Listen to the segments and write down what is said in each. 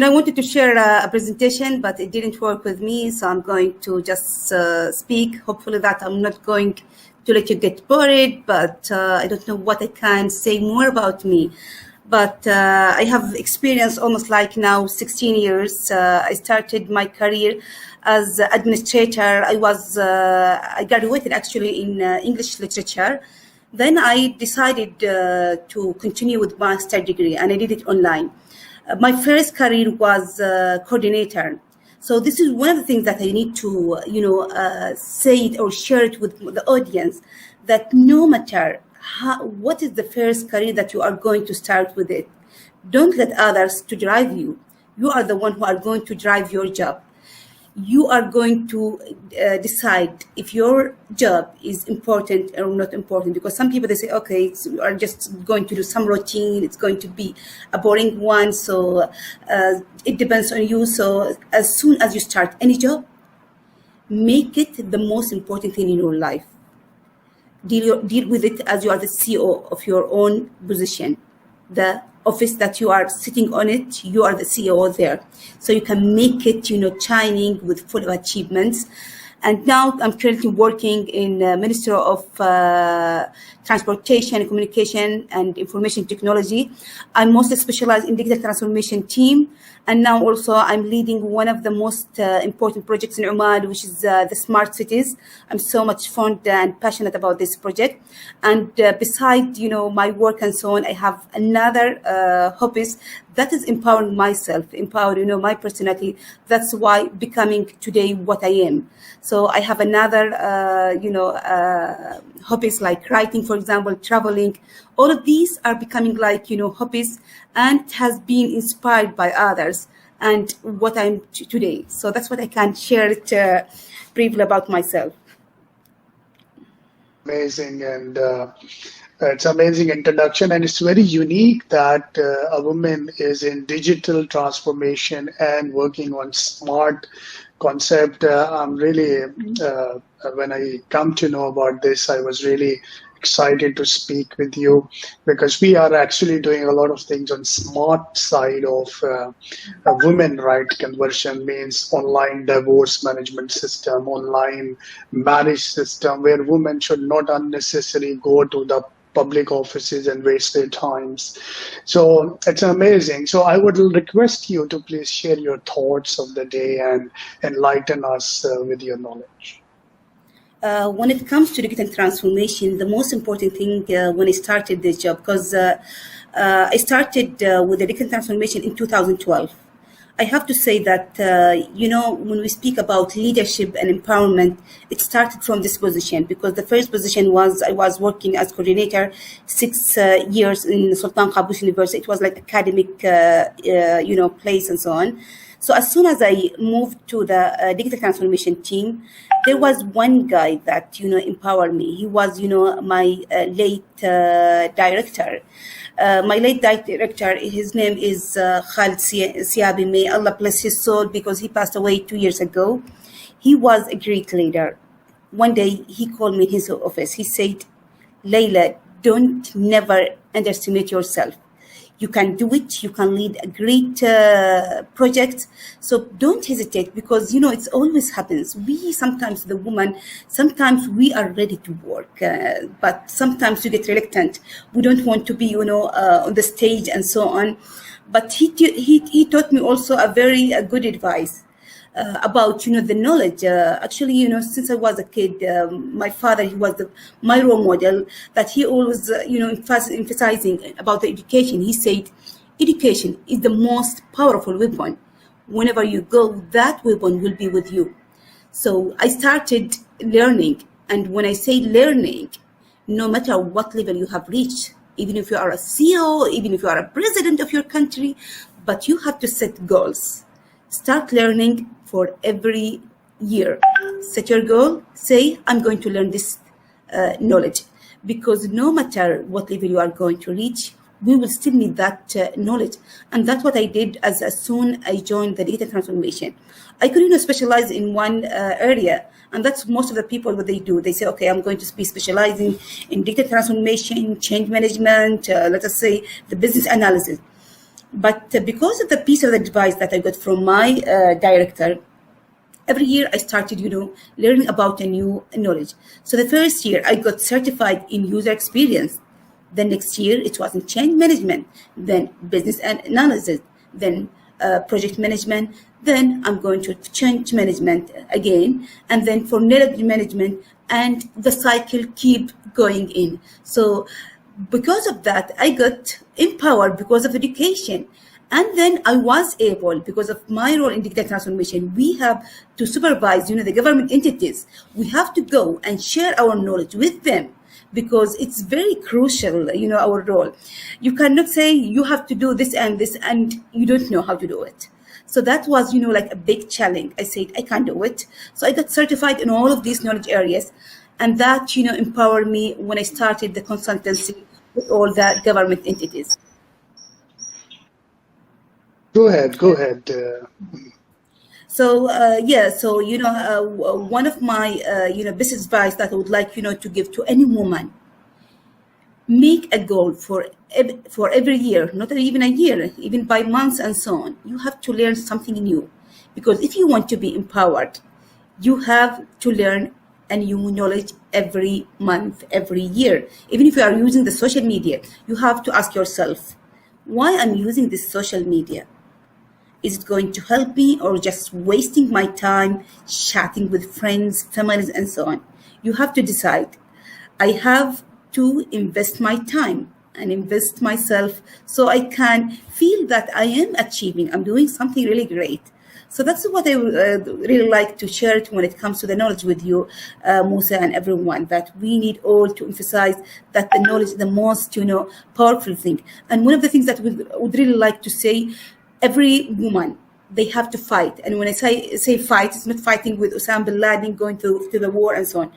I wanted to share a presentation, but it didn't work with me, so I'm going to just speak. Hopefully that I'm not going to let you get bored, but I don't know what I can say more about me. But I have experience almost like now 16 years. I started my career as administrator. I graduated actually in English literature. Then I decided to continue with master degree, and I did it online. My first career was coordinator. So this is one of the things that I need to, say it or share it with the audience, that no matter what is the first career that you are going to start with it, don't let others to drive you. You are the one who are going to drive your job. You are going to decide if your job is important or not important, because some people, they say, okay, so you are just going to do some routine, it's going to be a boring one, so it depends on you. So as soon as you start any job, make it the most important thing in your life. Deal with it as you are the CEO of your own position. The office that you are sitting on it, you are the CEO there. So you can make it, shining with full of achievements. And now I'm currently working in the Ministry of Transportation, Communication, and Information Technology. I'm mostly specialized in digital transformation team. And now also I'm leading one of the most important projects in Oman, which is the smart cities. I'm so much fond and passionate about this project. And besides, my work and so on, I have another hobbies that is empowering myself, empowering, my personality. That's why becoming today what I am. So I have another, hobbies like writing, for example, traveling. All of these are becoming like, hobbies, and has been inspired by others and what I'm today. So that's what I can share it briefly about myself. Amazing, and it's amazing introduction, and it's very unique that a woman is in digital transformation and working on smart concept. I'm really, when I come to know about this, I was really excited to speak with you, because we are actually doing a lot of things on smart side of women right conversion, means online divorce management system, online marriage system, where women should not unnecessarily go to the public offices and waste their times. So it's amazing. So I would request you to please share your thoughts of the day and enlighten us with your knowledge. When it comes to digital transformation, the most important thing when I started this job, because I started with the digital transformation in 2012. I have to say that, when we speak about leadership and empowerment, it started from this position, because the first position was I was working as coordinator 6 years in Sultan Qaboos University. It was like academic, place and so on. So as soon as I moved to the digital transformation team, there was one guy that, empowered me. He was, my late director. My late director, his name is Khalid Siabi. May Allah bless his soul, because he passed away 2 years ago. He was a great leader. One day he called me in his office. He said, Laila, don't never underestimate yourself. You can do it. You can lead a great project. So don't hesitate, because, it always happens. We sometimes, the woman, sometimes we are ready to work, but sometimes we get reluctant. We don't want to be, on the stage and so on. But he taught me also a very good advice about, the knowledge. Actually, since I was a kid, my father, he was my role model, that he always, emphasizing about the education. He said, education is the most powerful weapon. Whenever you go, that weapon will be with you. So I started learning. And when I say learning, no matter what level you have reached, even if you are a CEO, even if you are a president of your country, but you have to set goals. Start learning for every year. Set your goal. Say, I'm going to learn this knowledge. Because no matter what level you are going to reach, we will still need that knowledge. And that's what I did as soon I joined the digital transformation. I could specialize in one area. And that's most of the people what they do. They say, okay, I'm going to be specializing in digital transformation, change management, let us say the business analysis. But because of the piece of advice that I got from my director, every year I started, learning about a new knowledge. So the first year I got certified in user experience. The next year it was in change management, then business analysis, then project management. Then I'm going to change management again, and then for knowledge management, and the cycle keep going in. So because of that, I got empowered because of education. And then I was able, because of my role in digital transformation, we have to supervise, the government entities. We have to go and share our knowledge with them because it's very crucial, our role. You cannot say you have to do this and this and you don't know how to do it. So that was, like a big challenge. I said, I can't do it. So I got certified in all of these knowledge areas. And that, empowered me when I started the consultancy with all the government entities. Go ahead, go ahead. So, one of my, best advice that I would like, to give to any woman, make a goal for every year, not even a year, even by months and so on. You have to learn something new, because if you want to be empowered, you have to learn a new knowledge every month, every year. Even if you are using the social media, you have to ask yourself, why I'm using this social media? Is it going to help me or just wasting my time chatting with friends, families, and so on? You have to decide. I have to invest my time and invest myself so I can feel that I am achieving, I'm doing something really great. So that's what I would really like to share when it comes to the knowledge with you, Musa, and everyone, that we need all to emphasize that the knowledge is the most, powerful thing. And one of the things that we would really like to say, every woman, they have to fight. And when I say fight, it's not fighting with Osama bin Laden, going to the war and so on.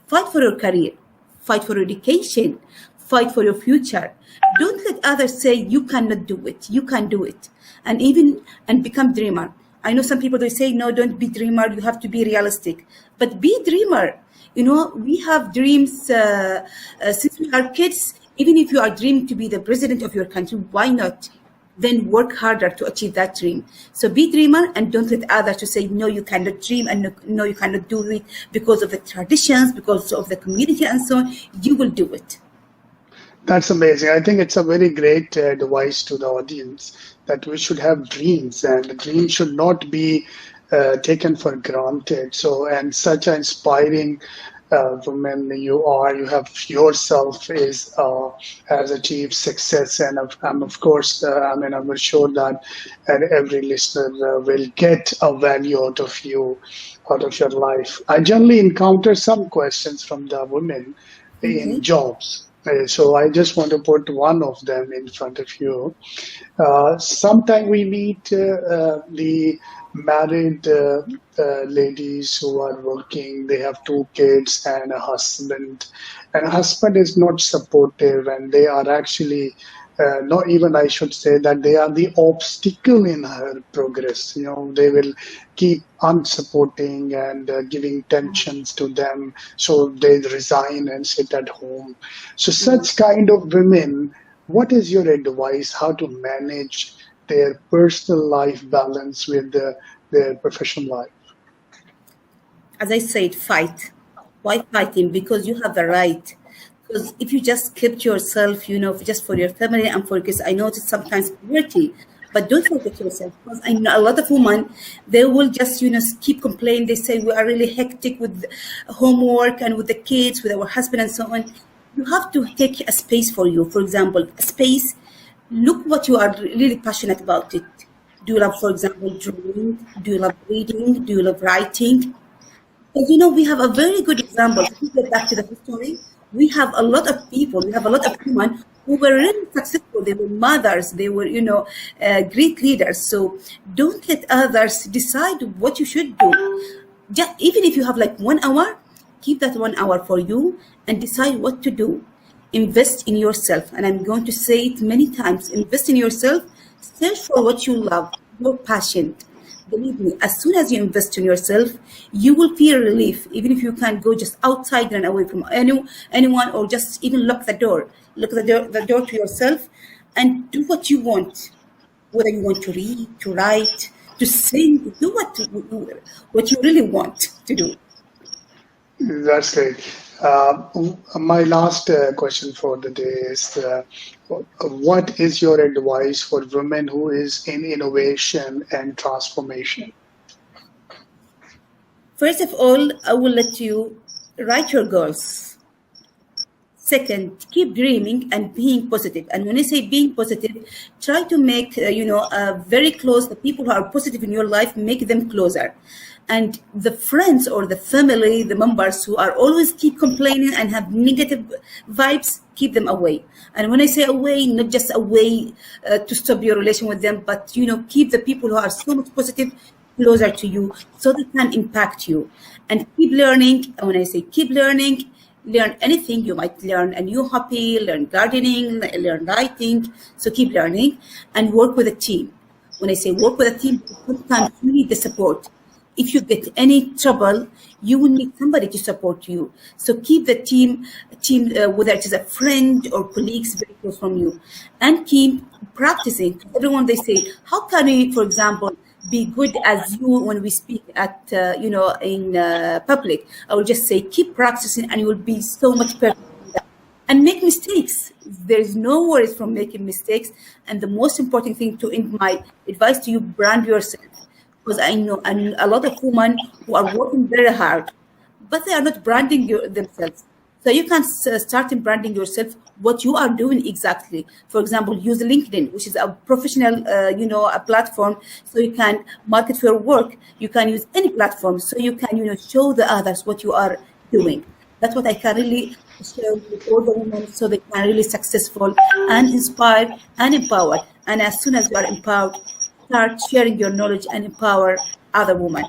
Fight for your career, fight for your education, fight for your future. Don't let others say you cannot do it. You can do it. And become dreamer. I know some people, they say, no, don't be dreamer. You have to be realistic. But be dreamer. We have dreams since we are kids. Even if you are dreaming to be the president of your country, why not? Then work harder to achieve that dream. So be dreamer and don't let others to say, no, you cannot dream and no, you cannot do it because of the traditions, because of the community and so on. You will do it. That's amazing. I think it's a very great advice to the audience that we should have dreams, and dreams should not be taken for granted. So, and such an inspiring woman you have yourself has achieved success, and I'm of course I'm sure that every listener will get a value out of you, out of your life. I generally encounter some questions from the women in jobs. So I just want to put one of them in front of you. Sometimes we meet the married ladies who are working. They have 2 kids and a husband. And husband is not supportive, and they are actually not even, I should say, that they are the obstacle in her progress. They will keep unsupporting and giving tensions to them, so they resign and sit at home. So such kind of women, what is your advice how to manage their personal life balance with their professional life? As I said, fight. Why fighting? Because you have the right. Because if you just kept yourself, just for your family and for kids, I know it's sometimes dirty, but don't forget yourself. Because I know a lot of women, they will just, keep complaining. They say we are really hectic with homework and with the kids, with our husband and so on. You have to take a space for you. For example, a space, look what you are really passionate about it. Do you love, for example, drawing? Do you love reading? Do you love writing? Because, we have a very good example. If we get back to the history, we have a lot of people, we have a lot of women who were really successful. They were mothers, they were, great leaders. So don't let others decide what you should do. Just, even if you have like 1 hour, keep that 1 hour for you and decide what to do. Invest in yourself. And I'm going to say it many times, invest in yourself, search for what you love, your passion. Believe me, as soon as you invest in yourself, you will feel relief, even if you can't go just outside and away from anyone, or just even lock the door. Lock the door to yourself and do what you want. whether you want to read, to write, to sing, do what you really want to do. That's great. My last question for the day is, what is your advice for women who is in innovation and transformation? First of all, I will let you write your goals. Second, keep dreaming and being positive. And when I say being positive, try to make, very close, the people who are positive in your life, make them closer. And the friends or the family, the members who are always keep complaining and have negative vibes, keep them away. And when I say away, not just away to stop your relation with them, but, keep the people who are so much positive closer to you so they can impact you. And keep learning. And when I say keep learning, learn anything you might learn, a new hobby, learn gardening, learn writing. So keep learning and work with a team. When I say work with a team, sometimes you need the support. If you get any trouble, you will need somebody to support you. So keep the team, whether it is a friend or colleagues very close from you, and keep practicing. Everyone, they say, how can we, for example, be good as you when we speak at, in public? I will just say, keep practicing and you will be so much better. And make mistakes. There is no worries from making mistakes. And the most important thing in my advice to you, brand yourself. Because I know a lot of women who are working very hard, but they are not branding themselves. So you can start in branding yourself, what you are doing exactly. For example, use LinkedIn, which is a professional, a platform, so you can market for your work. You can use any platform, so you can, show the others what you are doing. That's what I can really share with all the women, so they can really successful and inspired and empowered. And as soon as you are empowered, start sharing your knowledge and empower other women.